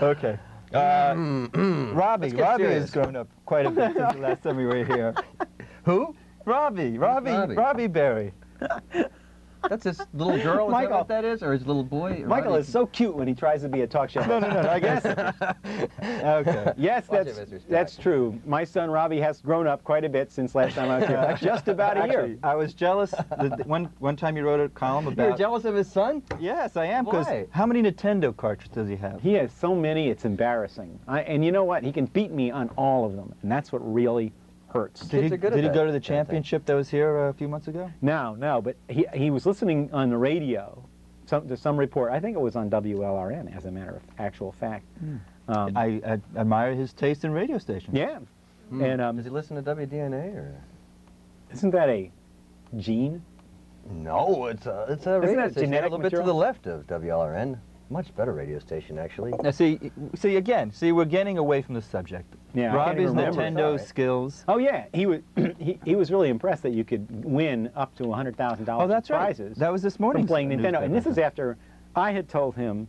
Okay. Robbie has grown up quite a bit since the last time we were here. Who? Robbie Berry. That's his little girl, is that what that is? Or his little boy? Michael is so cute when he tries to be a talk show. No, I guess. Okay. Yes, that's true. My son Robbie has grown up quite a bit since last time I was here. Just about a year. I was jealous. One time you wrote a column about... You're jealous of his son? Yes, I am. Because how many Nintendo cartridges does he have? He has so many, it's embarrassing. And you know what? He can beat me on all of them. And that's what really hurts. Did he go to the championship that was here a few months ago? No, but he was listening on the radio to some report. I think it was on WLRN, as a matter of actual fact. I admire his taste in radio stations. Yeah. And does he listen to WDNA or? Isn't that a gene? No, it's a radio station a little bit to the left of WLRN. Much better radio station, actually. Now, see, we're getting away from the subject. Yeah, Robbie's Nintendo skills. Oh yeah, he was really impressed that you could win up to $100,000 that's prizes. Right. That was this morning from playing Nintendo, and this is after I had told him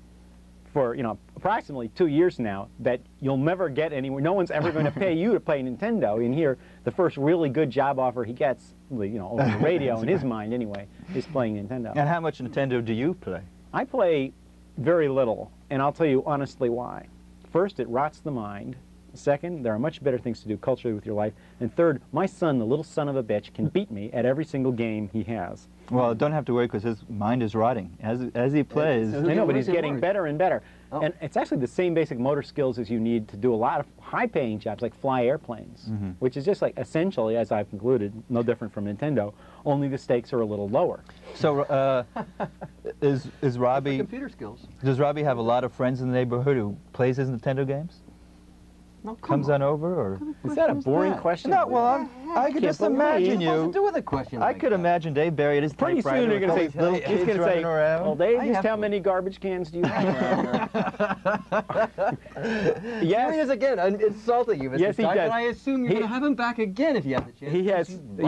for approximately 2 years now that you'll never get anywhere. No one's ever going to pay you to play Nintendo. And here, the first really good job offer he gets, over the radio in his mind anyway, is playing Nintendo. And how much Nintendo do you play? I play very little, and I'll tell you honestly why. First, it rots the mind. Second, there are much better things to do culturally with your life. And third, my son, the little son of a bitch, can beat me at every single game he has. Well, don't have to worry because his mind is rotting as he plays. I know, but he's getting better and better. Oh. And it's actually the same basic motor skills as you need to do a lot of high-paying jobs, like fly airplanes, which is just like essentially, as I've concluded, no different from Nintendo, only the stakes are a little lower. So, is Robbie... computer skills. Does Robbie have a lot of friends in the neighborhood who plays his Nintendo games? No, comes on over, or is that a boring question? No, well, I could just imagine you. To do with a question I could imagine Dave Barry at his pretty soon you're going to say, little kids running around. Well, Dave, just how many garbage cans do you have around here? Yes. Here he is again, insulting you, Mr. Yes, he does. But I assume you're going to have him back again if you have the chance. He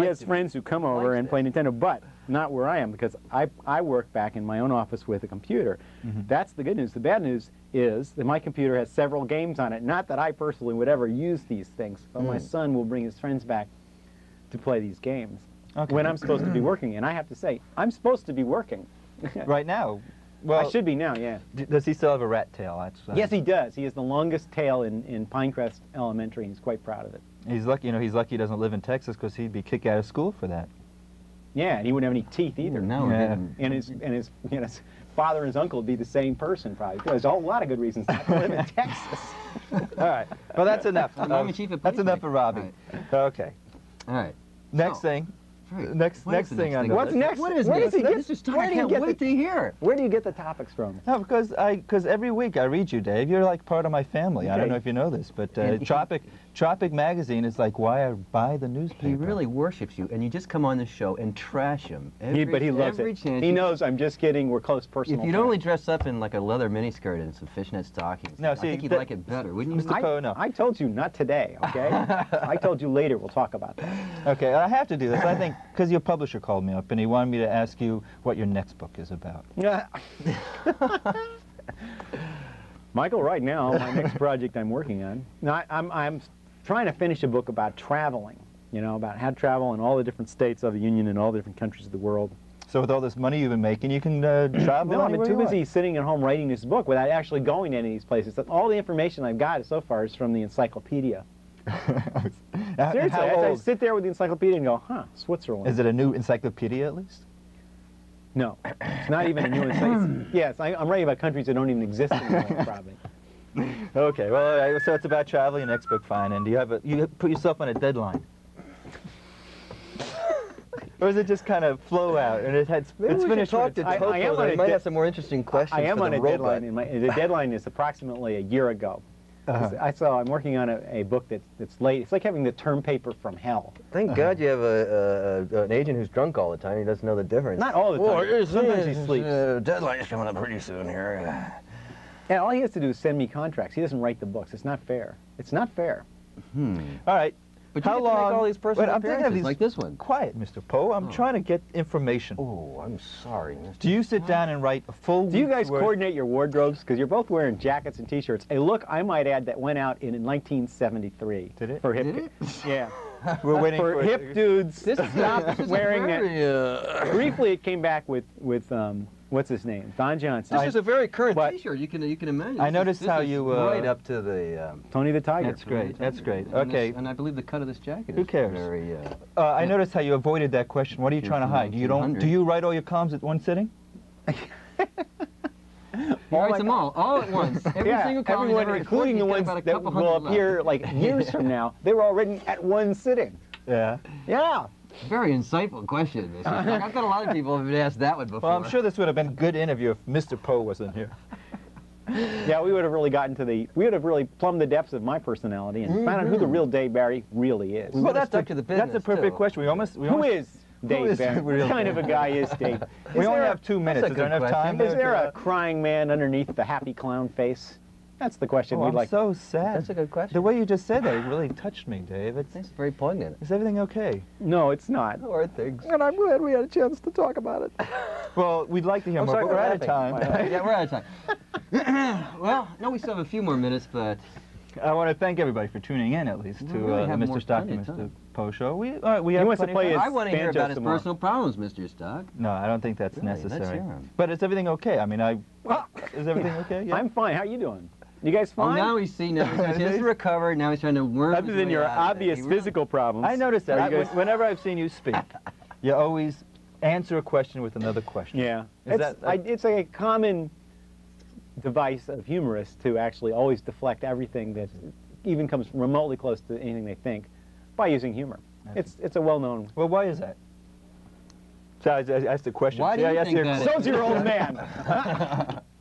has friends who come over and play Nintendo, but not where I am, because I work back in my own office with a computer. That's the good news. The bad news is that my computer has several games on it. Not that I personally would ever use these things, but my son will bring his friends back to play these games when I'm supposed to be working. And I have to say, I'm supposed to be working. Right now? Well, I should be now, yeah. Does he still have a rat tail? Yes, he does. He has the longest tail in Pinecrest Elementary, and he's quite proud of it. He's lucky, he's lucky he doesn't live in Texas, because he'd be kicked out of school for that. Yeah, and he wouldn't have any teeth either. And his father and his uncle would be the same person, probably. There's a whole lot of good reasons not to live in Texas. All right. Well, that's enough. That's enough for Robbie. Right. Okay. All right. Next thing. Right. Next thing on the What's next? What is next? This is I can't wait to hear. Where do you get the topics from? No, because every week I read you, Dave. You're like part of my family. Okay. I don't know if you know this, but Tropic Magazine is like why I buy the newspaper. He really worships you, and you just come on the show and trash him. But he loves it. He knows I'm just kidding. We're close personal. If you'd only dress up in like a leather miniskirt and some fishnet stockings, I think he'd like it better, wouldn't you? Mr. Poe, no. I told you not today, okay? I told you later. We'll talk about that. Okay, I have to do this. I think because your publisher called me up and he wanted me to ask you what your next book is about. Michael, right now, my next project I'm working on, now I'm trying to finish a book about traveling, about how to travel in all the different states of the Union and all the different countries of the world. So with all this money you've been making, you can travel No, I'm too busy sitting at home writing this book without actually going to any of these places. All the information I've got so far is from the encyclopedia. Seriously, I sit there with the encyclopedia and go, Switzerland. Is it a new encyclopedia at least? No, it's not even a new encyclopedia. Yes, I'm writing about countries that don't even exist anymore, probably. Okay, well, so it's about traveling, next book, fine. And you put yourself on a deadline? Or is it just kind of flow out and it's finished? I might have some more interesting questions. I am on a deadline. The deadline is approximately a year ago. I'm working on a book that's late. It's like having the term paper from hell. Thank God you have an agent who's drunk all the time. He doesn't know the difference. Not all the time. Sometimes he sleeps. Deadline's coming up pretty soon here. Yeah, all he has to do is send me contracts. He doesn't write the books. It's not fair. It's not fair. All right. But you get to make all these personal appearances, like this one. Quiet, Mr. Poe. I'm trying to get information. Oh, I'm sorry, Mr. Do you sit down and write a full Do you guys word? coordinate your wardrobes? Because you're both wearing jackets and T-shirts. A look, I might add, that went out in 1973. Did it? For hip, Did it? Yeah. We're waiting for hip dudes. Stop wearing very, it. Briefly, it came back with what's his name, Don Johnson. This is a very current T-shirt. You can imagine. I noticed how you right up to the Tony the Tiger. That's great. That's great. Okay. And I believe the cut of this jacket. Who is cares? Very. I noticed how you avoided that question. What are you trying to hide? You don't. Do you write all your columns at one sitting? He writes them all at once. Every single column, everyone, including the ones that will appear like years from now, they were all written at one sitting. Yeah. Yeah. Very insightful question, Mr. Stark. I've got a lot of people who've been asked that one before. Well, I'm sure this would have been a good interview if Mr. Poe wasn't here. Yeah, we would have really gotten to we would have really plumbed the depths of my personality and found out who the real Dave Barry really is. Well, that's a perfect question. Who is Dave Barry? What kind of a guy is Dave? We only have 2 minutes. Is there enough time? Is there a crying man underneath the happy clown face? That's the question we'd like. I'm so sad. That's a good question. The way you just said that really touched me, Dave. It's very poignant. Is everything okay? No, it's not. How are things? And I'm glad we had a chance to talk about it. Well, we'd like to hear more, but we're out of time. Yeah, we're out of time. Well, no, we still have a few more minutes, but... I want to thank everybody for tuning in, at least, to Mr. Stock and Mr. Poe show. We have wants to play I want to hear about his personal problems, Mr. Stock. No, I don't think that's necessary. Let's hear him. But is everything okay? I mean, is everything okay? Yeah. I'm fine. How are you doing? You guys fine? Oh, now he's trying to recover. Now he's trying to work. Other than your obvious physical problems. I noticed that. Whenever I've seen you speak, you always answer a question with another question. Yeah. It's a common device of humorists to actually always deflect everything that even comes remotely close to anything they think by using humor. It's a well-known. Well, why is that? So I asked the question. Why do you think that? So's your old man.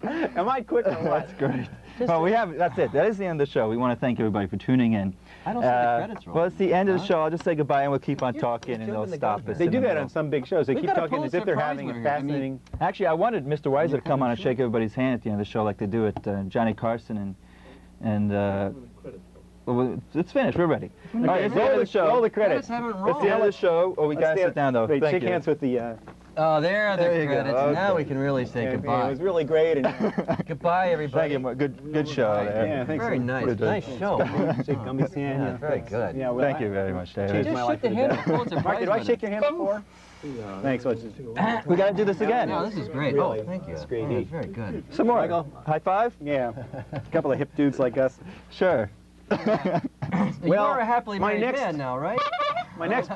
Am I quick or what? That's great. Well, that's it. That is the end of the show. We want to thank everybody for tuning in. I don't see the credits roll. Well, it's the end of the show. I'll just say goodbye and we'll keep on talking and they'll stop us. They do that on some big shows. They keep talking as if they're having a fascinating... Actually, I wanted Mr. Weiser to come on and shake everybody's hand at the end of the show like they do at Johnny Carson and well, it's finished. We're ready. All right, it's the end of the show. Roll the credits. It's the end of the show. Oh, we got to sit down, though. Wait, shake hands with the... Oh, there are the credits. Okay. Now we can really say goodbye. It was really great. And goodbye, everybody. Thank you. Good show there. Yeah, thanks. Very nice. Nice show. Yeah, very good. Yeah, well, thank you very much, David. Just shook the hand of Pulitzer Prize. Did I shake your hand before? Thanks. We got to do this again. No, this is great. Really? Oh, thank you. It's great. That's very good. Some more. High five? Yeah. A couple of hip dudes like us. Sure. You are a happily married man now, right? My next